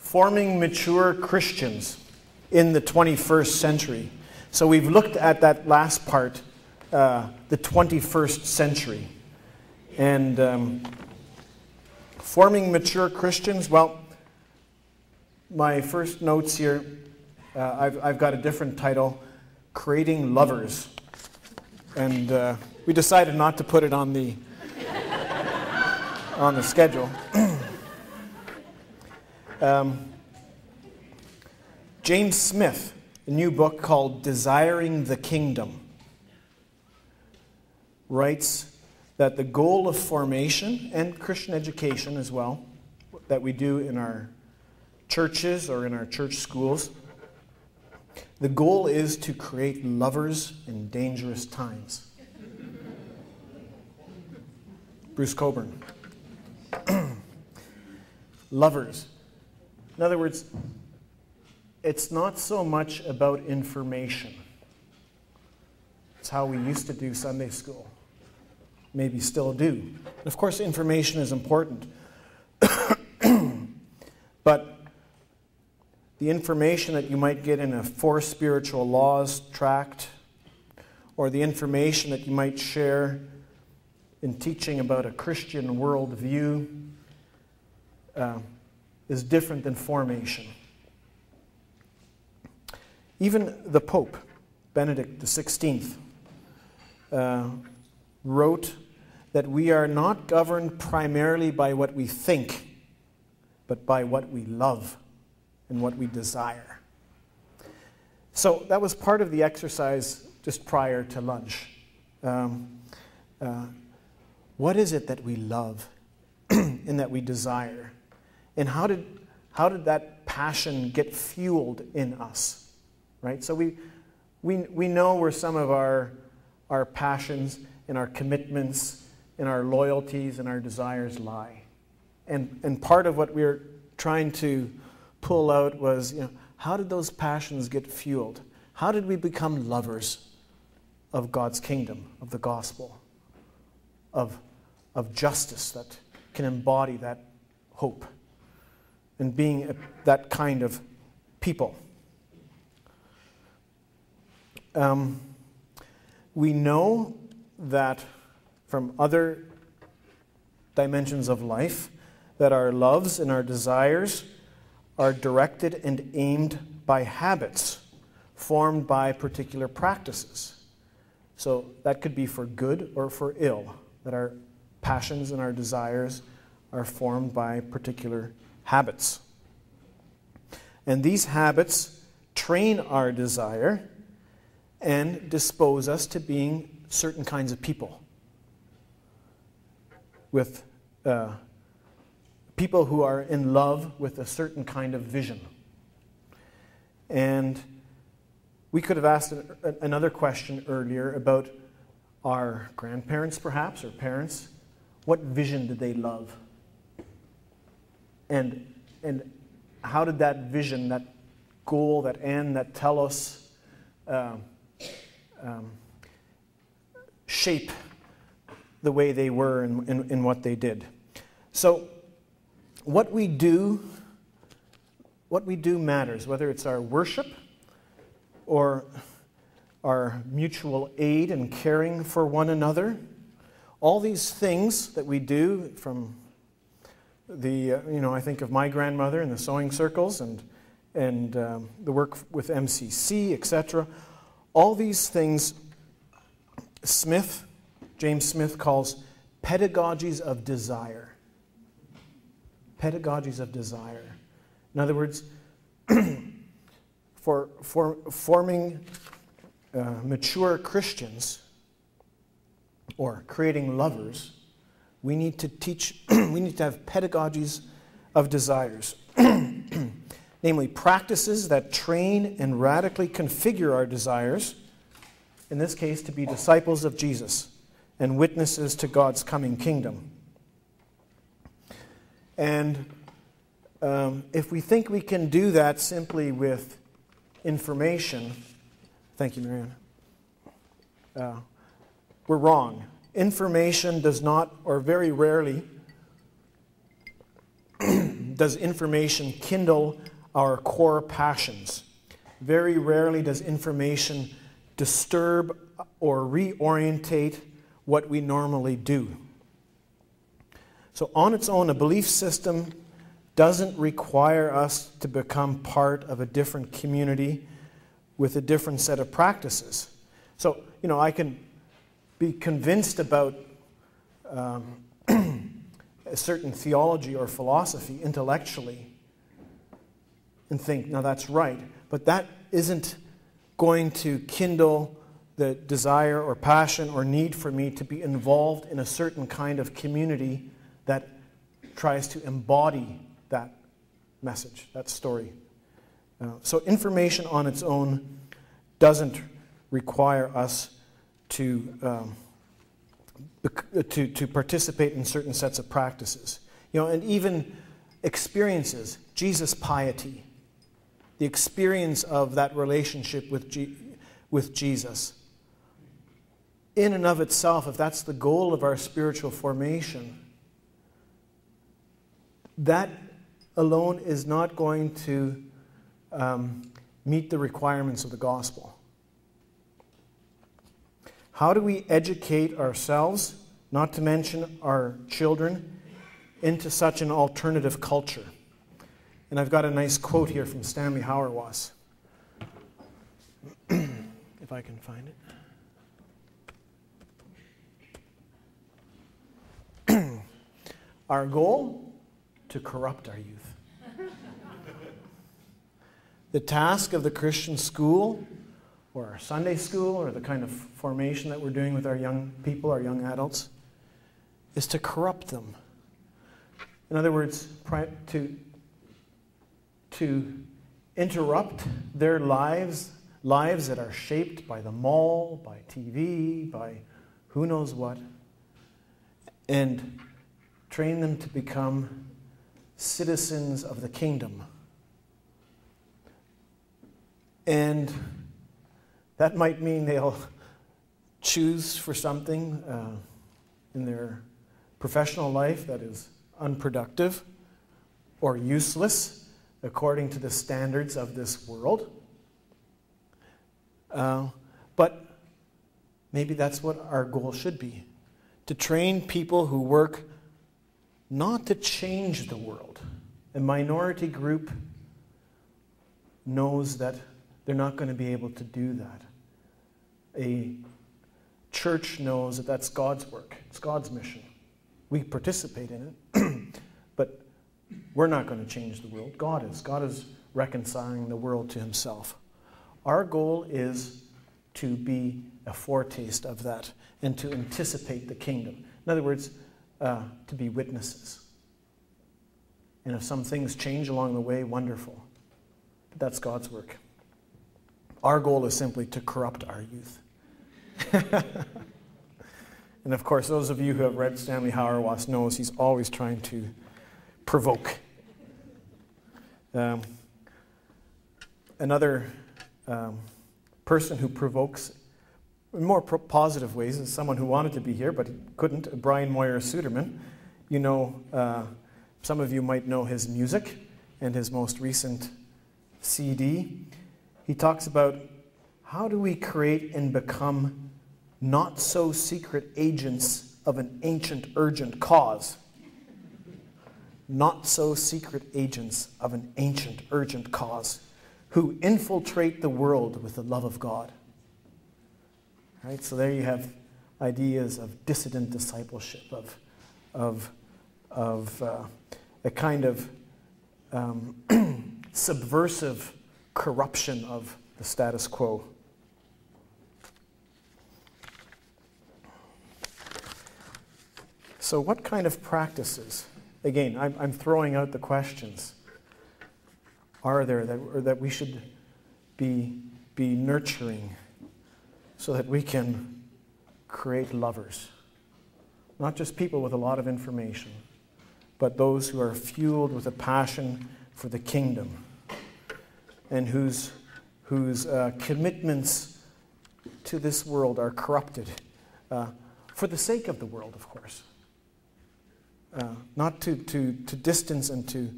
forming mature Christians in the 21st century. So we've looked at that last part, the 21st century. And forming mature Christians, well, my first notes here, I've got a different title, Creating Lovers. And we decided not to put it on the schedule. James Smith, a new book called Desiring the Kingdom, writes that the goal of formation and Christian education as well, that we do in our churches or in our church schools, the goal is to create lovers in dangerous times. Bruce Coburn. Lovers. In other words, it's not so much about information. It's how we used to do Sunday school. Maybe still do. And of course, information is important. But the information that you might get in a Four Spiritual Laws tract, or the information that you might share in teaching about a Christian worldview, is different than formation. Even the Pope, Benedict XVI, wrote that we are not governed primarily by what we think, but by what we love and what we desire. So that was part of the exercise just prior to lunch. What is it that we love and that we desire? And how did that passion get fueled in us? Right? So we know where some of our passions and our commitments and our loyalties and our desires lie. And part of what we were trying to pull out was, how did those passions get fueled? How did we become lovers of God's kingdom, of the gospel, of justice that can embody that hope and being that kind of people? We know that from other dimensions of life that our loves and our desires are directed and aimed by habits formed by particular practices. So that could be for good or for ill, that our passions and our desires are formed by particular habits. And these habits train our desire and dispose us to being certain kinds of people, with people who are in love with a certain kind of vision. And we could have asked another question earlier about our grandparents, perhaps, or parents. What vision did they love? And how did that vision, that goal, that end, that telos, shape the way they were and what they did? So what we do matters, whether it's our worship or our mutual aid and caring for one another. All these things that we do, from the, I think of my grandmother and the sewing circles and the work with MCC, etc. All these things James Smith calls pedagogies of desire. Pedagogies of desire. In other words, for forming mature Christians or creating lovers, we need to teach, we need to have pedagogies of desires. Namely, practices that train and radically configure our desires, in this case, to be disciples of Jesus and witnesses to God's coming kingdom. And if we think we can do that simply with information, thank you, Marianne, we're wrong. Information does not, or very rarely, does information kindle our core passions. Very rarely does information disturb or reorientate what we normally do. So on its own, a belief system doesn't require us to become part of a different community with a different set of practices. So, I can be convinced about a certain theology or philosophy intellectually and think, now that's right, but that isn't going to kindle the desire or passion or need for me to be involved in a certain kind of community that tries to embody that message, that story. So information on its own doesn't require us to participate in certain sets of practices. And even experiences, Jesus' piety, the experience of that relationship with Jesus. In and of itself, if that's the goal of our spiritual formation, that alone is not going to meet the requirements of the gospel. How do we educate ourselves, not to mention our children, into such an alternative culture? And I've got a nice quote here from Stanley Hauerwas, if I can find it. Our goal? To corrupt our youth. The task of the Christian school or our Sunday school or the kind of formation that we're doing with our young people, our young adults, is to corrupt them. In other words, to interrupt their lives that are shaped by the mall, by TV, by who knows what, and train them to become citizens of the kingdom. And that might mean they'll choose for something in their professional life that is unproductive or useless according to the standards of this world. But maybe that's what our goal should be, to train people who work not to change the world. A minority group knows that they're not going to be able to do that. A church knows that that's God's work. It's God's mission. We participate in it, but we're not going to change the world. God is. God is reconciling the world to himself. Our goal is to be a foretaste of that and to anticipate the kingdom. In other words, to be witnesses. And if some things change along the way, wonderful. But that's God's work. Our goal is simply to corrupt our youth. And of course, those of you who have read Stanley Hauerwas knows he's always trying to provoke. Another person who provokes in more positive ways is someone who wanted to be here but couldn't, Brian Moyer Suderman. Some of you might know his music and his most recent CD. He talks about how do we create and become not so secret agents of an ancient urgent cause. Not so secret agents of an ancient urgent cause who infiltrate the world with the love of God. Right? So there you have ideas of dissident discipleship, of a kind of subversive corruption of the status quo. So what kind of practices, again, I'm throwing out the questions, are there that we should be nurturing so that we can create lovers? Not just people with a lot of information, but those who are fueled with a passion for the kingdom and whose commitments to this world are corrupted for the sake of the world, of course. Not to distance and to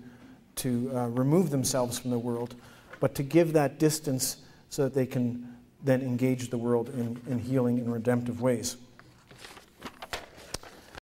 remove themselves from the world, but to give that distance so that they can then engage the world in healing and redemptive ways.